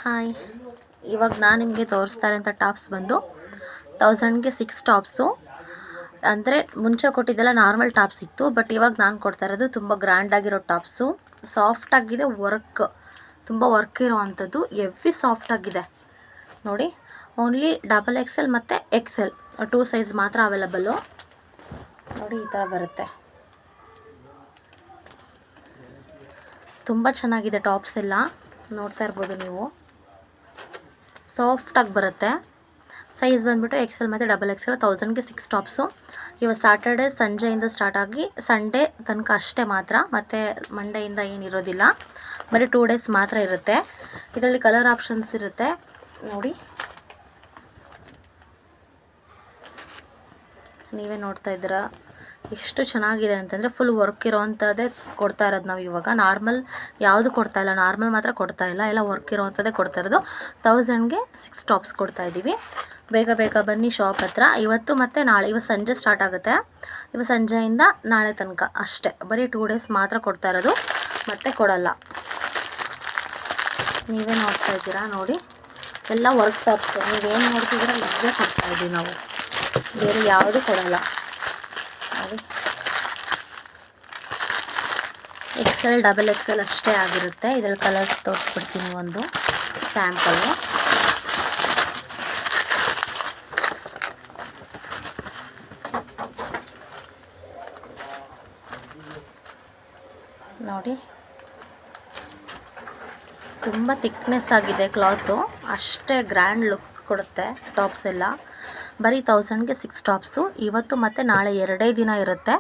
Hi, ಇವಾಗ ನಾನು ನಿಮಗೆ ತೋರಿಸ್ತಾ ಇರೋಂಥ ಟಾಪ್ಸ್ ಬಂದು 1000ಗೆ 6 ಟಾಪ್ಸು. ಅಂದರೆ ಮುಂಚೆ ಕೊಟ್ಟಿದ್ದೆಲ್ಲ ನಾರ್ಮಲ್ ಟಾಪ್ಸ್ ಇತ್ತು, ಬಟ್ ಇವಾಗ ನಾನು ಕೊಡ್ತಾ ಇರೋದು ತುಂಬ ಗ್ರ್ಯಾಂಡಾಗಿರೋ ಟಾಪ್ಸು. ಸಾಫ್ಟಾಗಿದೆ, ತುಂಬ ವರ್ಕ್ ಇರೋ ಅಂಥದ್ದು, ಎವ್ವಿ ಸಾಫ್ಟಾಗಿದೆ ನೋಡಿ. ಓನ್ಲಿ XXL ಮತ್ತು XL 2 ಸೈಜ್ ಮಾತ್ರ ಅವೈಲಬಲ್ಲು. ನೋಡಿ, ಈ ಥರ ಬರುತ್ತೆ. ತುಂಬ ಚೆನ್ನಾಗಿದೆ ಟಾಪ್ಸ್ ಎಲ್ಲ, ನೋಡ್ತಾ ಇರ್ಬೋದು ನೀವು. ಸಾಫ್ಟಾಗಿ ಬರುತ್ತೆ. ಸೈಜ್ ಬಂದುಬಿಟ್ಟು XL ಮತ್ತು XXL 1000ಗೆ 6 ಟಾಪ್ಸು. ಇವತ್ತು ಸ್ಯಾಟರ್ಡೆ ಸಂಜೆಯಿಂದ ಸ್ಟಾರ್ಟ್ ಆಗಿ ಸಂಡೇ ತನಕ ಅಷ್ಟೇ ಮಾತ್ರ, ಮತ್ತು ಮಂಡೆಯಿಂದ ಏನಿರೋದಿಲ್ಲ, ಬರೀ 2 ಡೇಸ್ ಮಾತ್ರ ಇರುತ್ತೆ. ಇದರಲ್ಲಿ ಕಲರ್ ಆಪ್ಷನ್ಸ್ ಇರುತ್ತೆ ನೋಡಿ, ನೀವೇ ನೋಡ್ತಾ ಇದ್ದೀರಾ ಎಷ್ಟು ಚೆನ್ನಾಗಿದೆ ಅಂತಂದರೆ. ಫುಲ್ ವರ್ಕ್ ಇರೋವಂಥದ್ದೇ ಕೊಡ್ತಾ ಇರೋದು ನಾವು ಇವಾಗ. ನಾರ್ಮಲ್ ಯಾವುದು ಕೊಡ್ತಾ ಇಲ್ಲ, ನಾರ್ಮಲ್ ಮಾತ್ರ ಕೊಡ್ತಾ ಇಲ್ಲ, ಎಲ್ಲ ವರ್ಕ್ ಇರೋವಂಥದ್ದೇ ಕೊಡ್ತಾ ಇರೋದು. 1000ಗೆ 6 ಟಾಪ್ಸ್ ಕೊಡ್ತಾ ಇದ್ದೀವಿ. ಬೇಗ ಬನ್ನಿ ಶಾಪ್ ಹತ್ರ. ಇವತ್ತು ಮತ್ತು ನಾಳೆ, ಇವತ್ತು ಸಂಜೆ ಸ್ಟಾರ್ಟ್ ಆಗುತ್ತೆ, ಇವತ್ತು ಸಂಜೆಯಿಂದ ನಾಳೆ ತನಕ ಅಷ್ಟೇ. ಬರೀ 2 ಡೇಸ್ ಮಾತ್ರ ಕೊಡ್ತಾ ಇರೋದು, ಮತ್ತೆ ಕೊಡಲ್ಲ. ನೀವೇ ನೋಡ್ತಾ ಇದ್ದೀರಾ ನೋಡಿ, ಎಲ್ಲ ವರ್ಕ್ ಟಾಪ್ಸ್. ನೀವೇನು ನೋಡ್ತಿದ್ದೀರಾ ಇದೇ ಕೊಡ್ತಾ ಇದ್ದೀವಿ ನಾವು, ಬೇರೆ ಯಾವುದು ಕೊಡಲ್ಲ. XL XXL ಅಷ್ಟೇ ಆಗಿರುತ್ತೆ. ಇದರಲ್ಲಿ ಕಲರ್ಸ್ ತೋರಿಸ್ಬಿಡ್ತೀನಿ, ಒಂದು ಸ್ಯಾಂಪಲ್ಲು. ನೋಡಿ, ತುಂಬ ಥಿಕ್ನೆಸ್ ಆಗಿದೆ ಕ್ಲಾತು, ಅಷ್ಟೇ ಗ್ರ್ಯಾಂಡ್ ಲುಕ್ ಕೊಡುತ್ತೆ ಟಾಪ್ಸ್ ಎಲ್ಲ. ಬರೀ 1000ಗೆ 6 ಟಾಪ್ಸು. ಇವತ್ತು ಮತ್ತು ನಾಳೆ 2 ದಿನ ಇರುತ್ತೆ.